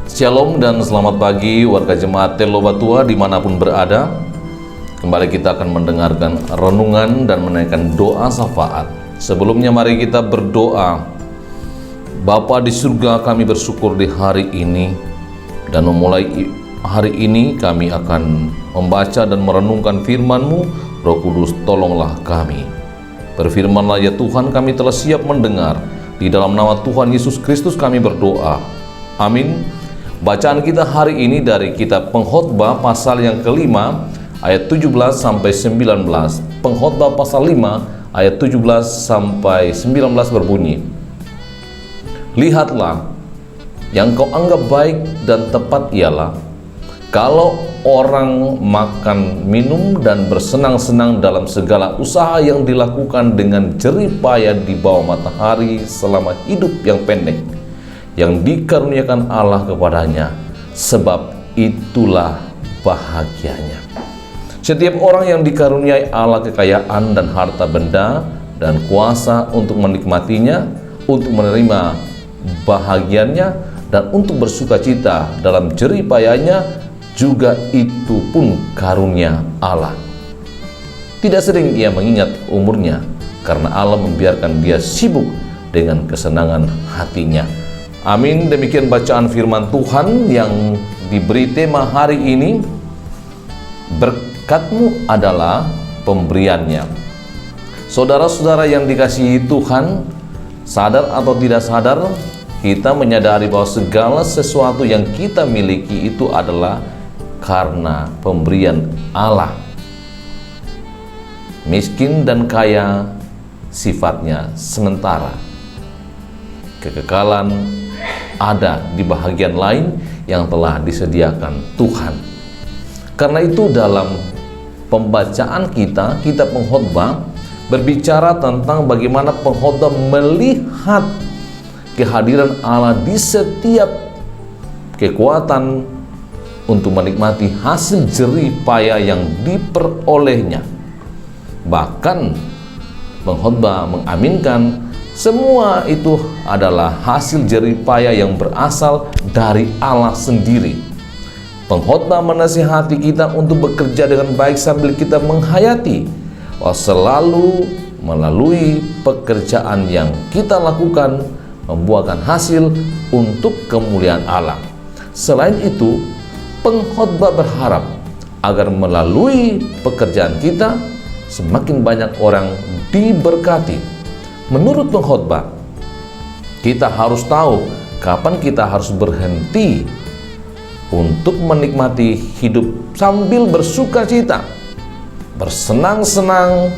Shalom dan selamat pagi warga jemaat Telo Batua dimanapun berada. Kembali kita akan mendengarkan renungan dan menaikkan doa syafaat. Sebelumnya mari kita berdoa. Bapa di surga, kami bersyukur di hari ini, dan memulai hari ini kami akan membaca dan merenungkan firman-Mu. Roh Kudus, tolonglah kami. Berfirmanlah ya Tuhan, kami telah siap mendengar. Di dalam nama Tuhan Yesus Kristus kami berdoa. Amin. Bacaan kita hari ini dari kitab Pengkhotbah pasal yang kelima ayat 17 sampai 19. Pengkhotbah pasal 5 ayat 17 sampai 19 berbunyi, lihatlah, yang kau anggap baik dan tepat ialah kalau orang makan, minum, dan bersenang-senang dalam segala usaha yang dilakukan dengan jerih payah di bawah matahari selama hidup yang pendek yang dikaruniakan Allah kepadanya, sebab itulah bahagianya. Setiap orang yang dikaruniai Allah kekayaan dan harta benda dan kuasa untuk menikmatinya, untuk menerima bahagiannya, dan untuk bersuka cita dalam jerih payahnya, juga itu pun karunia Allah. Tidak sering ia mengingat umurnya, karena Allah membiarkan dia sibuk dengan kesenangan hatinya. Amin. Demikian bacaan firman Tuhan yang diberi tema hari ini, berkat-Mu adalah pemberiannya. Saudara-saudara yang dikasihi Tuhan, sadar atau tidak sadar, kita menyadari bahwa segala sesuatu yang kita miliki itu adalah karena pemberian Allah. Miskin dan kaya sifatnya sementara. Kekekalan ada di bahagian lain yang telah disediakan Tuhan. Karena itu dalam pembacaan kita, kitab Pengkhotbah berbicara tentang bagaimana pengkhotbah melihat kehadiran Allah di setiap kekuatan untuk menikmati hasil jerih payah yang diperolehnya. Bahkan pengkhotbah mengaminkan semua itu adalah hasil jerih payah yang berasal dari Allah sendiri. Pengkhotbah menasihati kita untuk bekerja dengan baik sambil kita menghayati bahwa selalu melalui pekerjaan yang kita lakukan membuahkan hasil untuk kemuliaan Allah. Selain itu, pengkhotbah berharap agar melalui pekerjaan kita semakin banyak orang diberkati. Menurut pengkhotbah, kita harus tahu kapan kita harus berhenti untuk menikmati hidup sambil bersuka cita, bersenang-senang,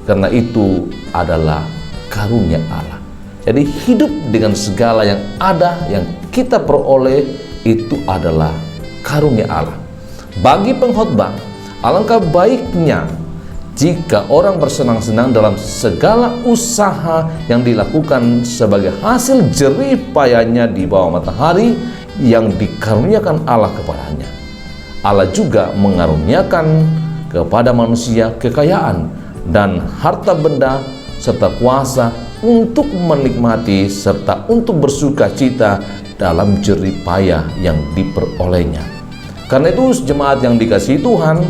karena itu adalah karunia Allah. Jadi hidup dengan segala yang ada, yang kita peroleh, itu adalah karunia Allah. Bagi pengkhotbah, alangkah baiknya jika orang bersenang-senang dalam segala usaha yang dilakukan sebagai hasil jerih payahnya di bawah matahari yang dikaruniakan Allah kepadanya. Allah juga mengaruniakan kepada manusia kekayaan dan harta benda serta kuasa untuk menikmati serta untuk bersuka cita dalam jerih payah yang diperolehnya. Karena itu jemaat yang dikasihi Tuhan,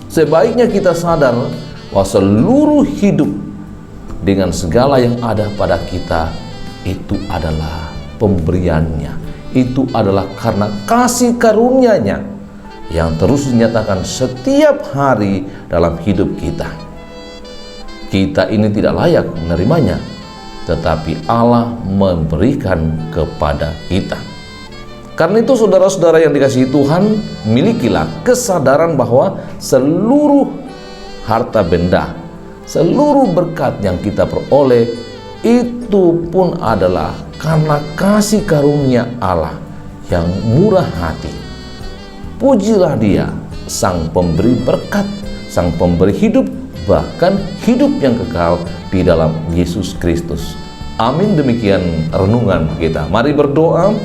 sebaiknya kita sadar bahwa seluruh hidup dengan segala yang ada pada kita itu adalah pemberiannya. Itu adalah karena kasih karunia-Nya yang terus dinyatakan setiap hari dalam hidup kita. Kita ini tidak layak menerimanya, tetapi Allah memberikan kepada kita. Karena itu saudara-saudara yang dikasihi Tuhan, milikilah kesadaran bahwa seluruh harta benda, seluruh berkat yang kita peroleh itu pun adalah karena kasih karunia Allah yang murah hati. Pujilah Dia, Sang Pemberi berkat, Sang Pemberi hidup, bahkan hidup yang kekal di dalam Yesus Kristus. Amin. Demikian renungan kita. Mari berdoa.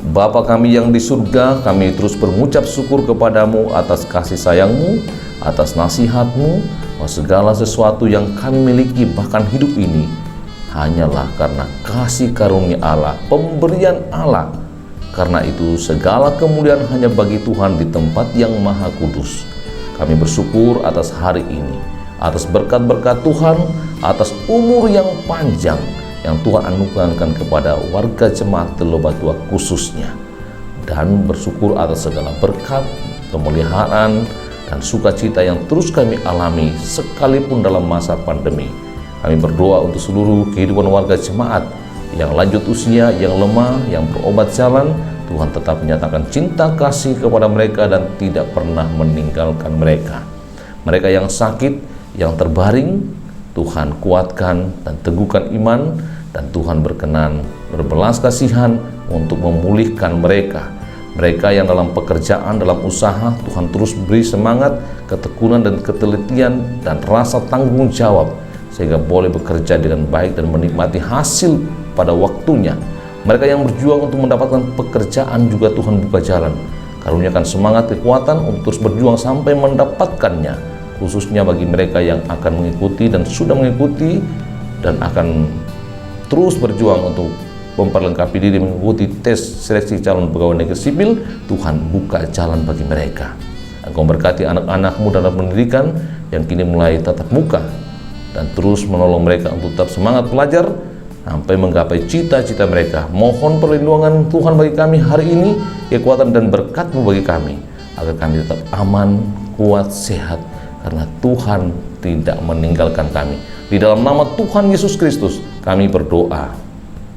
Bapa kami yang di surga, kami terus mengucap syukur kepadamu atas kasih sayangmu, atas nasihatmu, bahwa segala sesuatu yang kami miliki bahkan hidup ini hanyalah karena kasih karunia Allah, pemberian Allah. Karena itu segala kemuliaan hanya bagi Tuhan di tempat yang maha kudus. Kami bersyukur atas hari ini, atas berkat-berkat Tuhan, atas umur yang panjang yang Tuhan anugerahkan kepada warga jemaat Teluk Batua khususnya. Dan bersyukur atas segala berkat, pemeliharaan, dan sukacita yang terus kami alami sekalipun dalam masa pandemi. Kami berdoa untuk seluruh kehidupan warga jemaat yang lanjut usia, yang lemah, yang berobat jalan. Tuhan tetap menyatakan cinta kasih kepada mereka dan tidak pernah meninggalkan mereka. Mereka yang sakit, yang terbaring, Tuhan kuatkan dan teguhkan iman, dan Tuhan berkenan berbelas kasihan untuk memulihkan mereka. Mereka yang dalam pekerjaan, dalam usaha, Tuhan terus beri semangat, ketekunan dan ketelitian dan rasa tanggung jawab sehingga boleh bekerja dengan baik dan menikmati hasil pada waktunya. Mereka yang berjuang untuk mendapatkan pekerjaan juga Tuhan buka jalan. Karuniakan semangat, kekuatan untuk terus berjuang sampai mendapatkannya, khususnya bagi mereka yang akan mengikuti dan sudah mengikuti dan akan terus berjuang untuk memperlengkapi diri mengikuti tes seleksi calon pegawai negeri sipil. Tuhan buka jalan bagi mereka. Engkau berkati anak-anakmu dalam pendidikan yang kini mulai tatap muka, dan terus menolong mereka untuk tetap semangat belajar sampai menggapai cita-cita mereka. Mohon perlindungan Tuhan bagi kami hari ini, kekuatan dan berkat-Mu bagi kami, agar kami tetap aman, kuat, sehat, karena Tuhan tidak meninggalkan kami. Di dalam nama Tuhan Yesus Kristus kami berdoa.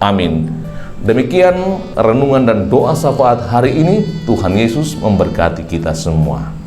Amin. Demikian renungan dan doa syafaat hari ini. Tuhan Yesus memberkati kita semua.